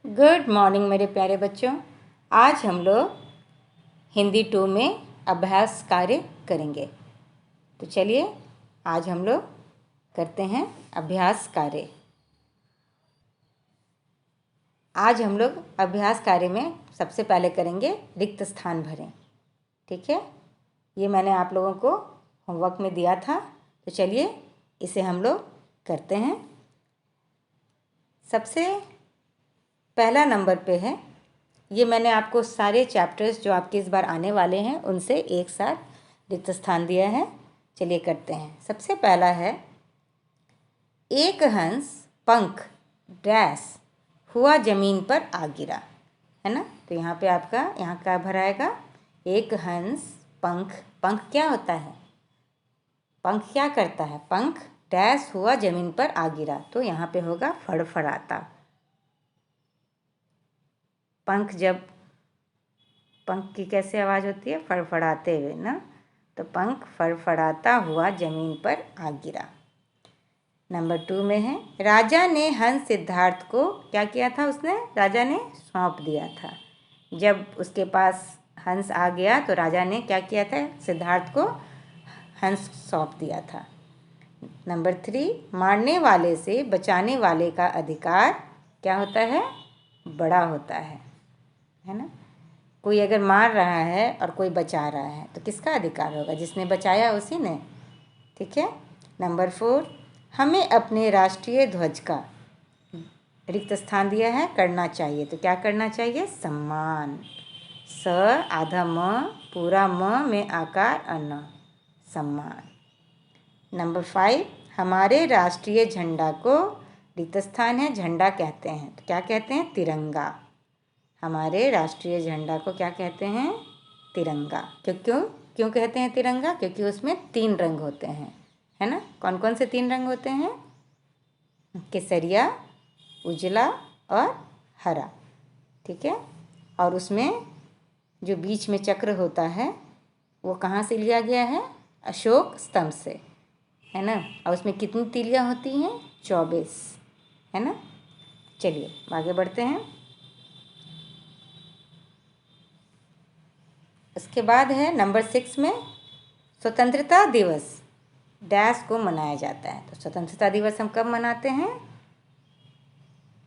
Good morning मेरे प्यारे बच्चों। आज हम लोग हिंदी 2 में अभ्यास कार्य करेंगे। तो चलिए आज हम लोग करते हैं अभ्यास कार्य। आज हम लोग अभ्यास कार्य में सबसे पहले करेंगे रिक्त स्थान भरें। ठीक है, ये मैंने आप लोगों को होमवर्क में दिया था। तो चलिए इसे हम लोग करते हैं। सबसे पहला नंबर पे है, ये मैंने आपको सारे चैप्टर्स जो आपके इस बार आने वाले हैं उनसे एक साथ रिक्त स्थान दिया है। चलिए करते हैं। सबसे पहला है, एक हंस पंख डैश हुआ जमीन पर आ गिरा, है ना। तो यहाँ पे आपका यहाँ क्या भराएगा, एक हंस पंख। पंख क्या होता है, पंख क्या करता है, पंख डैश हुआ जमीन पर आ गिरा। तो यहाँ पे होगा फड़फड़ाता। पंख, जब पंख की कैसे आवाज़ होती है, फड़फड़ाते हुए ना। तो पंख फड़फड़ाता हुआ जमीन पर आ गिरा। नंबर 2 में है, राजा ने हंस सिद्धार्थ को क्या किया था, उसने राजा ने सौंप दिया था। जब उसके पास हंस आ गया तो राजा ने क्या किया था, सिद्धार्थ को हंस सौंप दिया था। नंबर 3, मारने वाले से बचाने वाले का अधिकार क्या होता है, बड़ा होता है ना। कोई अगर मार रहा है और कोई बचा रहा है तो किसका अधिकार होगा, जिसने बचाया उसी ने। ठीक है। नंबर 4, हमें अपने राष्ट्रीय ध्वज का रिक्त स्थान दिया है, करना चाहिए। तो क्या करना चाहिए, सम्मान। स आधा म पूरा म में आकार अन्न, सम्मान। नंबर 5, हमारे राष्ट्रीय झंडा को रिक्त स्थान है, झंडा कहते हैं। तो क्या कहते हैं, तिरंगा। हमारे राष्ट्रीय झंडा को क्या कहते हैं, तिरंगा। क्यों कहते हैं तिरंगा, क्योंकि उसमें 3 रंग होते हैं, है ना। कौन कौन से 3 रंग होते हैं, केसरिया, उजला और हरा। ठीक है। और उसमें जो बीच में चक्र होता है वो कहाँ से लिया गया है, अशोक स्तंभ से, है ना। और उसमें कितनी तीलियाँ होती हैं, 24, है ना। चलिए आगे बढ़ते हैं। उसके बाद है नंबर 6 में, स्वतंत्रता दिवस डैश को मनाया जाता है। तो स्वतंत्रता दिवस हम कब मनाते हैं,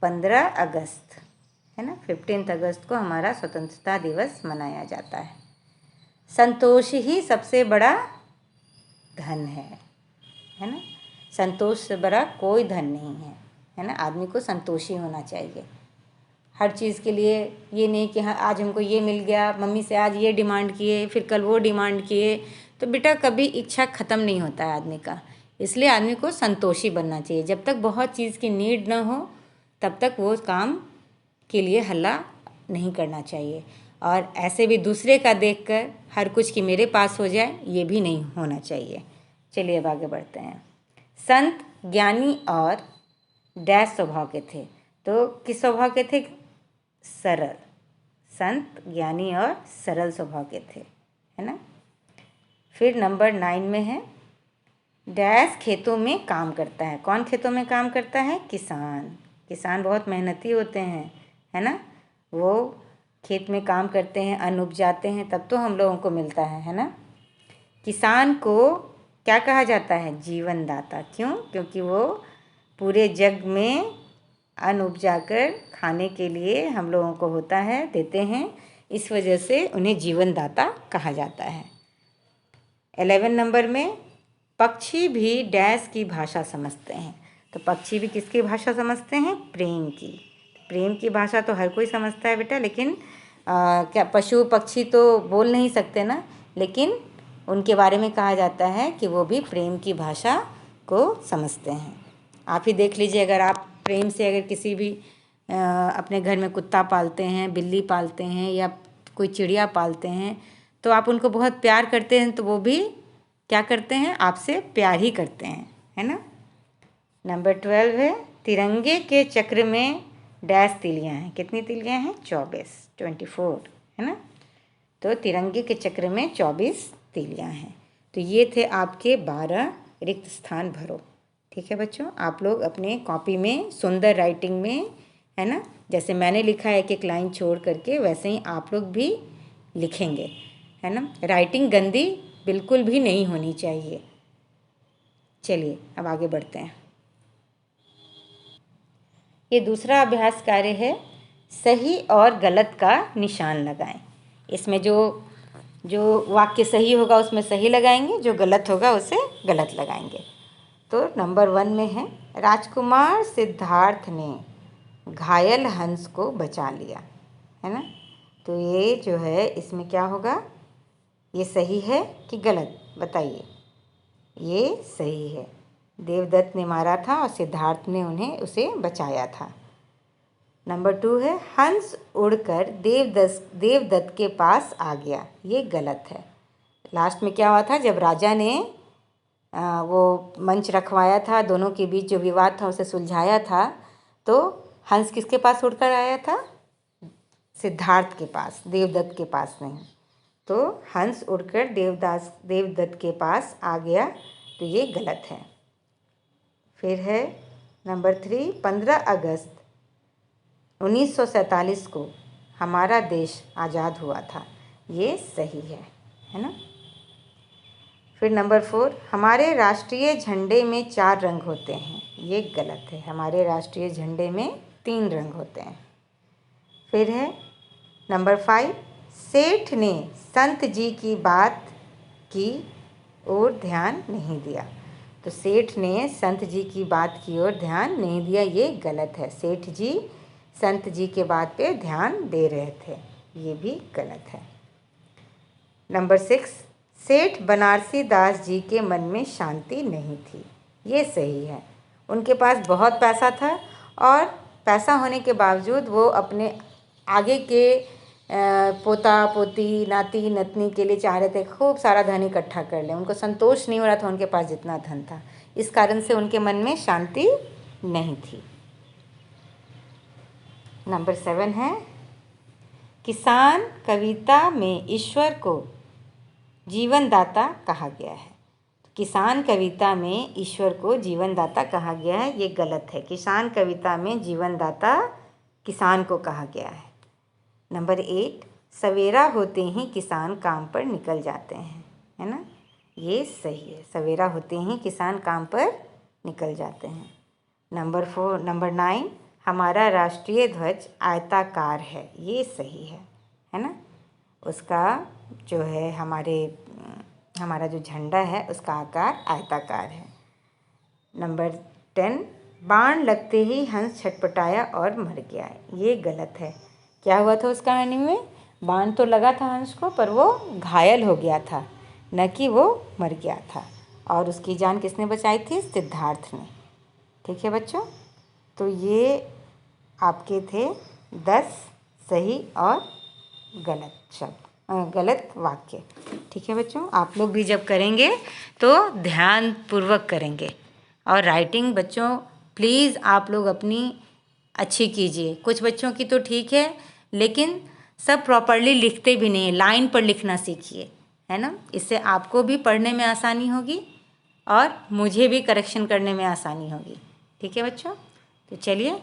15 अगस्त, है ना। 15 अगस्त को हमारा स्वतंत्रता दिवस मनाया जाता है। संतोष ही सबसे बड़ा धन है ना। संतोष से बड़ा कोई धन नहीं है ना। आदमी को संतोषी होना चाहिए हर चीज़ के लिए। ये नहीं कि हाँ आज हमको ये मिल गया, मम्मी से आज ये डिमांड किए, फिर कल वो डिमांड किए। तो बेटा कभी इच्छा ख़त्म नहीं होता है आदमी का। इसलिए आदमी को संतोषी बनना चाहिए। जब तक बहुत चीज़ की नीड ना हो तब तक वो काम के लिए हल्ला नहीं करना चाहिए। और ऐसे भी दूसरे का देखकर हर कुछ कि मेरे पास हो जाए, ये भी नहीं होना चाहिए। चलिए अब आगे बढ़ते हैं। संत ज्ञानी और डैश स्वभाव के थे। तो किस स्वभाव के थे, सरल। संत ज्ञानी और सरल स्वभाव के थे, है ना। फिर नंबर 9 में है, डैश खेतों में काम करता है। कौन खेतों में काम करता है, किसान। किसान बहुत मेहनती होते हैं, है ना। वो खेत में काम करते हैं, अन्न उपजाते हैं, तब तो हम लोगों को मिलता है ना। किसान को क्या कहा जाता है, जीवनदाता। क्यों, क्योंकि वो पूरे जग में अन्न उपजाकर खाने के लिए हम लोगों को होता है, देते हैं। इस वजह से उन्हें जीवनदाता कहा जाता है। 11 नंबर में, पक्षी भी डैश की भाषा समझते हैं। तो पक्षी भी किसकी भाषा समझते हैं, प्रेम की। प्रेम की भाषा तो हर कोई समझता है बेटा, लेकिन क्या पशु पक्षी तो बोल नहीं सकते ना, लेकिन उनके बारे में कहा जाता है कि वो भी प्रेम की भाषा को समझते हैं। आप ही देख लीजिए, अगर आप प्रेम से अगर किसी भी अपने घर में कुत्ता पालते हैं, बिल्ली पालते हैं या कोई चिड़िया पालते हैं, तो आप उनको बहुत प्यार करते हैं, तो वो भी क्या करते हैं, आपसे प्यार ही करते हैं, है ना। नंबर 12 है, तिरंगे के चक्र में डैश तीलियाँ हैं। कितनी तीलियाँ हैं, 24, है ना। तो तिरंगे के चक्र में 24 तीलियाँ हैं। तो ये थे आपके 12 रिक्त स्थान भरो। ठीक है बच्चों, आप लोग अपने कॉपी में सुंदर राइटिंग में, है ना, जैसे मैंने लिखा है एक लाइन छोड़ करके, वैसे ही आप लोग भी लिखेंगे, है ना। राइटिंग गंदी बिल्कुल भी नहीं होनी चाहिए। चलिए अब आगे बढ़ते हैं। ये दूसरा अभ्यास कार्य है, सही और गलत का निशान लगाएं। इसमें जो वाक्य सही होगा उसमें सही लगाएंगे, जो गलत होगा उसे गलत लगाएंगे। तो नंबर 1 में है, राजकुमार सिद्धार्थ ने घायल हंस को बचा लिया, है ना। तो ये जो है इसमें क्या होगा, ये सही है कि गलत, बताइए। ये सही है, देवदत्त ने मारा था और सिद्धार्थ ने उसे बचाया था। नंबर 2 है, हंस उड़कर देवदत्त के पास आ गया, ये गलत है। लास्ट में क्या हुआ था, जब राजा ने वो मंच रखवाया था, दोनों के बीच जो विवाद था उसे सुलझाया था, तो हंस किसके पास उड़कर आया था, सिद्धार्थ के पास, देवदत्त के पास नहीं। तो हंस उड़कर देवदत्त के पास आ गया, तो ये गलत है। फिर है नंबर 3, 15 अगस्त 1947 को हमारा देश आज़ाद हुआ था, ये सही है ना। फिर नंबर 4, हमारे राष्ट्रीय झंडे में 4 रंग होते हैं, ये गलत है। हमारे राष्ट्रीय झंडे में 3 रंग होते हैं। फिर है नंबर 5, सेठ ने संत जी की बात की ओर ध्यान नहीं दिया। तो सेठ ने संत जी की बात की ओर ध्यान नहीं दिया, ये गलत है। सेठ जी संत जी के बात पे ध्यान दे रहे थे, ये भी गलत है। नंबर 6, सेठ बनारसी दास जी के मन में शांति नहीं थी, ये सही है। उनके पास बहुत पैसा था और पैसा होने के बावजूद वो अपने आगे के पोता पोती नाती नतनी के लिए चाह रहे थे खूब सारा धन इकट्ठा कर लें। उनको संतोष नहीं हो रहा था उनके पास जितना धन था, इस कारण से उनके मन में शांति नहीं थी। नंबर 7 है, किसान कविता में ईश्वर को जीवनदाता कहा गया है। किसान कविता में ईश्वर को जीवनदाता कहा गया है, ये गलत है। किसान कविता में जीवनदाता किसान को कहा गया है। नंबर 8, सवेरा होते ही किसान काम पर निकल जाते हैं, है ना, ये सही है। सवेरा होते ही किसान काम पर निकल जाते हैं। नंबर 9, हमारा राष्ट्रीय ध्वज आयताकार है, ये सही है ना। उसका जो है हमारा जो झंडा है उसका आकार आयताकार है। नंबर 10, बाण लगते ही हंस छटपटाया और मर गया, ये गलत है। क्या हुआ था उस कहानी में, बाण तो लगा था हंस को पर वो घायल हो गया था, न कि वो मर गया था। और उसकी जान किसने बचाई थी, सिद्धार्थ ने। ठीक है बच्चों, तो ये आपके थे 10 सही और गलत वाक्य। ठीक है बच्चों, आप लोग भी जब करेंगे तो ध्यान पूर्वक करेंगे। और राइटिंग बच्चों प्लीज़ आप लोग अपनी अच्छी कीजिए। कुछ बच्चों की तो ठीक है, लेकिन सब प्रॉपरली लिखते भी नहीं, लाइन पर लिखना सीखिए, है ना। इससे आपको भी पढ़ने में आसानी होगी और मुझे भी करेक्शन करने में आसानी होगी। ठीक है बच्चों, तो चलिए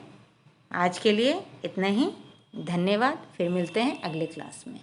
आज के लिए इतना ही। धन्यवाद, फिर मिलते हैं अगले क्लास में।